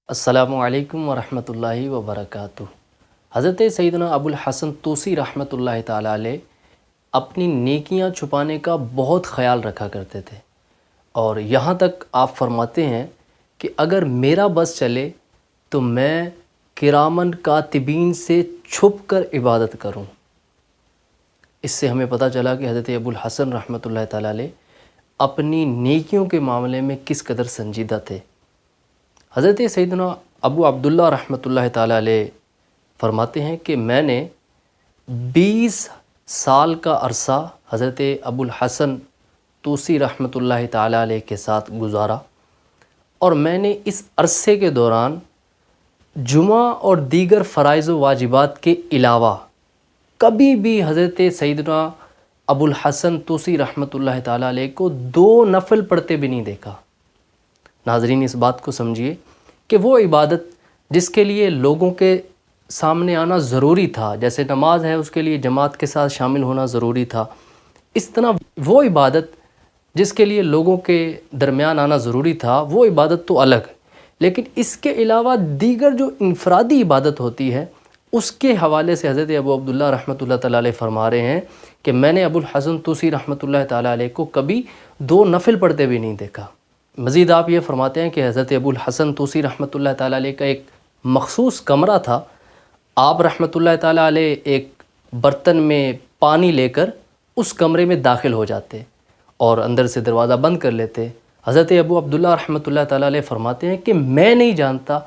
السلام علیکم ورحمۃ اللہ وبرکاتہ۔ حضرت سیدنا ابو الحسن توسی رحمۃ اللہ تعالیٰ علیہ اپنی نیکیاں چھپانے کا بہت خیال رکھا کرتے تھے، اور یہاں تک آپ فرماتے ہیں کہ اگر میرا بس چلے تو میں کرامن کاتبین سے چھپ کر عبادت کروں۔ اس سے ہمیں پتہ چلا کہ حضرت ابو الحسن رحمۃ اللہ تعالیٰ علیہ اپنی نیکیوں کے معاملے میں کس قدر سنجیدہ تھے۔ حضرت سیدنا ابو عبداللہ رحمۃ اللہ تعالیٰ علیہ فرماتے ہیں کہ میں نے 20 سال کا عرصہ حضرت ابو الحسن توسی رحمۃ اللہ تعالیٰ علیہ کے ساتھ گزارا، اور میں نے اس عرصے کے دوران جمعہ اور دیگر فرائض و واجبات کے علاوہ کبھی بھی حضرت سیدنا ابو الحسن توسی رحمۃ اللہ تعالیٰ علیہ کو 2 نفل پڑھتے بھی نہیں دیکھا۔ ناظرین، اس بات کو سمجھیے کہ وہ عبادت جس کے لیے لوگوں کے سامنے آنا ضروری تھا، جیسے نماز ہے اس کے لیے جماعت کے ساتھ شامل ہونا ضروری تھا، اس طرح وہ عبادت جس کے لیے لوگوں کے درمیان آنا ضروری تھا وہ عبادت تو الگ، لیکن اس کے علاوہ دیگر جو انفرادی عبادت ہوتی ہے اس کے حوالے سے حضرت ابو عبداللہ رحمۃ اللہ تعالیٰ علیہ فرما رہے ہیں کہ میں نے ابو الحسن توسی رحمۃ اللہ تعالیٰ علیہ کو کبھی 2 نفل پڑھتے بھی نہیں دیکھا۔ مزید آپ یہ فرماتے ہیں کہ حضرت ابو الحسن توسی رحمۃ اللہ تعالیٰ علیہ کا ایک مخصوص کمرہ تھا۔ آپ رحمۃ اللہ تعالیٰ علیہ ایک برتن میں پانی لے کر اس کمرے میں داخل ہو جاتے اور اندر سے دروازہ بند کر لیتے۔ حضرت ابو عبداللہ رحمۃ اللہ تعالیٰ علیہ فرماتے ہیں کہ میں نہیں جانتا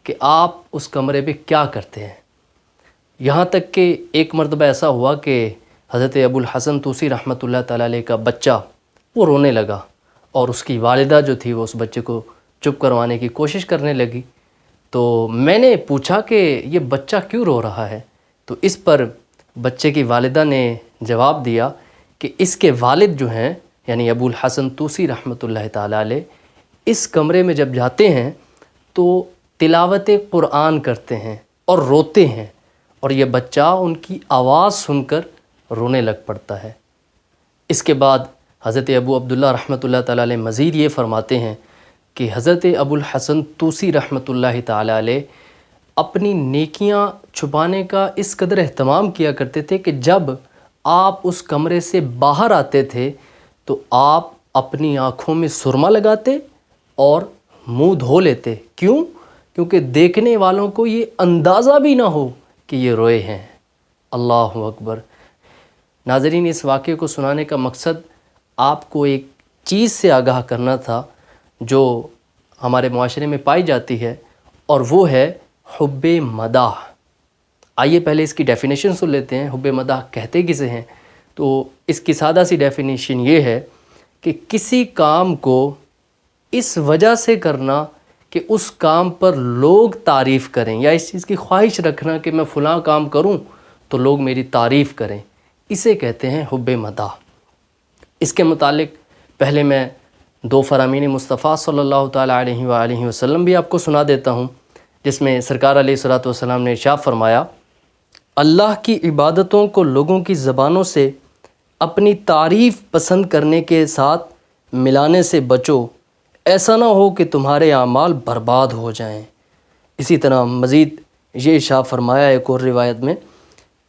کہ آپ اس کمرے میں کیا کرتے ہیں، یہاں تک کہ ایک مرتبہ ایسا ہوا کہ حضرت ابو الحسن توسی رحمۃ اللہ تعالیٰ علیہ کا بچہ وہ رونے لگا، اور اس کی والدہ جو تھی وہ اس بچے کو چپ کروانے کی کوشش کرنے لگی۔ تو میں نے پوچھا کہ یہ بچہ کیوں رو رہا ہے، تو اس پر بچے کی والدہ نے جواب دیا کہ اس کے والد جو ہیں یعنی ابو الحسن توسی رحمۃ اللہ تعالیٰ علیہ اس کمرے میں جب جاتے ہیں تو تلاوت قرآن کرتے ہیں اور روتے ہیں، اور یہ بچہ ان کی آواز سن کر رونے لگ پڑتا ہے۔ اس کے بعد حضرت ابو عبداللہ رحمۃ اللہ تعالیٰ علیہ مزید یہ فرماتے ہیں کہ حضرت ابو الحسن توسی رحمۃ اللہ تعالیٰ علیہ اپنی نیکیاں چھپانے کا اس قدر اہتمام کیا کرتے تھے کہ جب آپ اس کمرے سے باہر آتے تھے تو آپ اپنی آنکھوں میں سرما لگاتے اور منہ دھو لیتے۔ کیوں؟ کیونکہ دیکھنے والوں کو یہ اندازہ بھی نہ ہو کہ یہ روئے ہیں۔ اللہ اکبر۔ ناظرین، اس واقعے کو سنانے کا مقصد آپ کو ایک چیز سے آگاہ کرنا تھا جو ہمارے معاشرے میں پائی جاتی ہے، اور وہ ہے حب مداح۔ آئیے پہلے اس کی ڈیفینیشن سن لیتے ہیں۔ حب مداح کہتے کسے ہیں؟ تو اس کی سادہ سی ڈیفینیشن یہ ہے کہ کسی کام کو اس وجہ سے کرنا کہ اس کام پر لوگ تعریف کریں، یا اس چیز کی خواہش رکھنا کہ میں فلاں کام کروں تو لوگ میری تعریف کریں، اسے کہتے ہیں حب مداح۔ اس کے متعلق پہلے میں 2 فرامین مصطفیٰ صلی اللہ تعالیٰ علیہ وآلہ وسلم بھی آپ کو سنا دیتا ہوں، جس میں سرکار علیہ الصلوۃ والسلام نے ارشاد فرمایا، اللہ کی عبادتوں کو لوگوں کی زبانوں سے اپنی تعریف پسند کرنے کے ساتھ ملانے سے بچو، ایسا نہ ہو کہ تمہارے اعمال برباد ہو جائیں۔ اسی طرح مزید یہ ارشاد فرمایا ایک اور روایت میں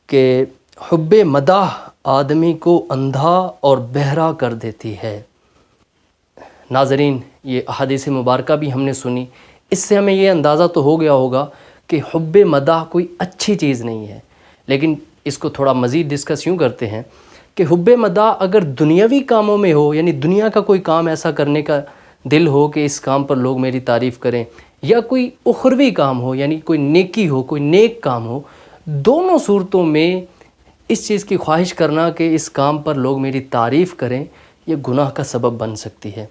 کہ حب مداح آدمی کو اندھا اور بہرا کر دیتی ہے۔ ناظرین، یہ احادیث مبارکہ بھی ہم نے سنی، اس سے ہمیں یہ اندازہ تو ہو گیا ہوگا کہ حب مداح کوئی اچھی چیز نہیں ہے، لیکن اس کو تھوڑا مزید ڈسکس یوں کرتے ہیں کہ حب مداح اگر دنیاوی کاموں میں ہو، یعنی دنیا کا کوئی کام ایسا کرنے کا دل ہو کہ اس کام پر لوگ میری تعریف کریں، یا کوئی اخروی کام ہو یعنی کوئی نیکی ہو، کوئی نیک کام ہو، دونوں صورتوں میں اس چیز کی خواہش کرنا کہ اس کام پر لوگ میری تعریف کریں، یہ گناہ کا سبب بن سکتی ہے۔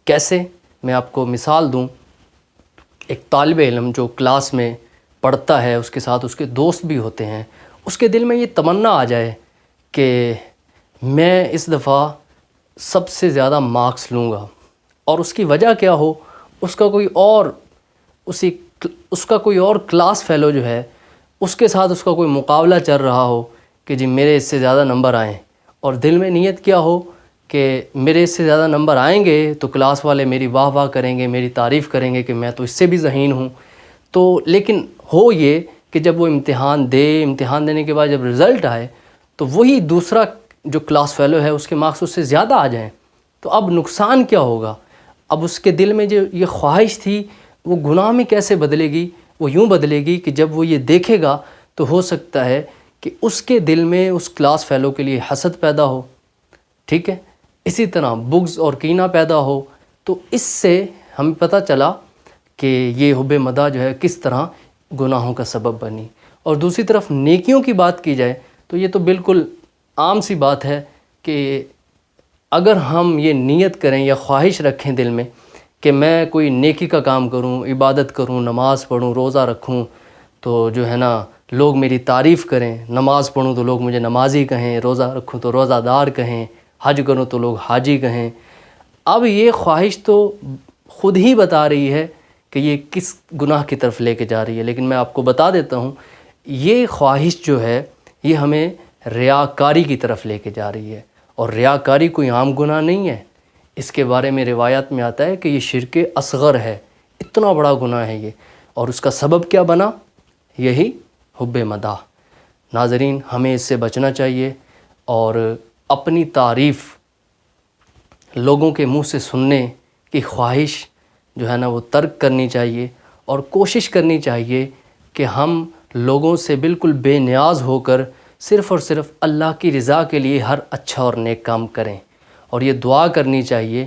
کیسے؟ میں آپ کو مثال دوں۔ ایک طالب علم جو کلاس میں پڑھتا ہے، اس کے ساتھ اس کے دوست بھی ہوتے ہیں، اس کے دل میں یہ تمنا آ جائے کہ میں اس دفعہ سب سے زیادہ مارکس لوں گا، اور اس کی وجہ کیا ہو، اس کا کوئی اور کلاس فیلو جو ہے اس کے ساتھ اس کا کوئی مقابلہ چل رہا ہو کہ جی میرے اس سے زیادہ نمبر آئیں، اور دل میں نیت کیا ہو کہ میرے اس سے زیادہ نمبر آئیں گے تو کلاس والے میری واہ واہ کریں گے، میری تعریف کریں گے کہ میں تو اس سے بھی ذہین ہوں. تو لیکن ہو یہ کہ جب وہ امتحان دینے کے بعد جب رزلٹ آئے تو وہی دوسرا جو کلاس فیلو ہے اس کے مارکس اس سے زیادہ آ جائیں، تو اب نقصان کیا ہوگا؟ اب اس کے دل میں جو یہ خواہش تھی وہ گناہ میں کیسے بدلے گی؟ وہ یوں بدلے گی کہ جب وہ یہ دیکھے گا تو ہو سکتا ہے کہ اس کے دل میں اس کلاس فیلو کے لیے حسد پیدا ہو، ٹھیک ہے، اسی طرح بغض اور کینہ پیدا ہو. تو اس سے ہمیں پتہ چلا کہ یہ حب مدح جو ہے کس طرح گناہوں کا سبب بنی. اور دوسری طرف نیکیوں کی بات کی جائے تو یہ تو بالکل عام سی بات ہے کہ اگر ہم یہ نیت کریں یا خواہش رکھیں دل میں کہ میں کوئی نیکی کا کام کروں، عبادت کروں، نماز پڑھوں، روزہ رکھوں تو جو ہے نا لوگ میری تعریف کریں، نماز پڑھوں تو لوگ مجھے نمازی کہیں، روزہ رکھوں تو روزہ دار کہیں، حج کروں تو لوگ حاجی کہیں. اب یہ خواہش تو خود ہی بتا رہی ہے کہ یہ کس گناہ کی طرف لے کے جا رہی ہے. لیکن میں آپ کو بتا دیتا ہوں یہ خواہش جو ہے یہ ہمیں ریاکاری کی طرف لے کے جا رہی ہے. اور ریاکاری کوئی عام گناہ نہیں ہے، اس کے بارے میں روایات میں آتا ہے کہ یہ شرک اصغر ہے، اتنا بڑا گناہ ہے یہ. اور اس کا سبب کیا بنا؟ یہی حب مدح. ناظرین ہمیں اس سے بچنا چاہیے اور اپنی تعریف لوگوں کے منہ سے سننے کی خواہش جو ہے نا وہ ترک کرنی چاہیے اور کوشش کرنی چاہیے کہ ہم لوگوں سے بالکل بے نیاز ہو کر صرف اور صرف اللہ کی رضا کے لیے ہر اچھا اور نیک کام کریں. اور یہ دعا کرنی چاہیے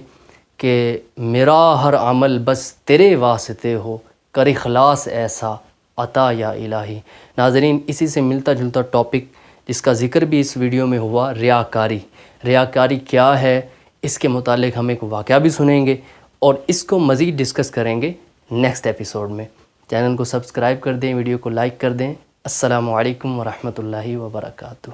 کہ میرا ہر عمل بس تیرے واسطے ہو، کر اخلاص ایسا عطا یا الہی. ناظرین اسی سے ملتا جلتا ٹاپک جس کا ذکر بھی اس ویڈیو میں ہوا، ریاکاری. ریاکاری کیا ہے اس کے متعلق ہم ایک واقعہ بھی سنیں گے اور اس کو مزید ڈسکس کریں گے نیکسٹ ایپیسوڈ میں. چینل کو سبسکرائب کر دیں، ویڈیو کو لائک کر دیں. السلام علیکم ورحمۃ اللہ وبرکاتہ.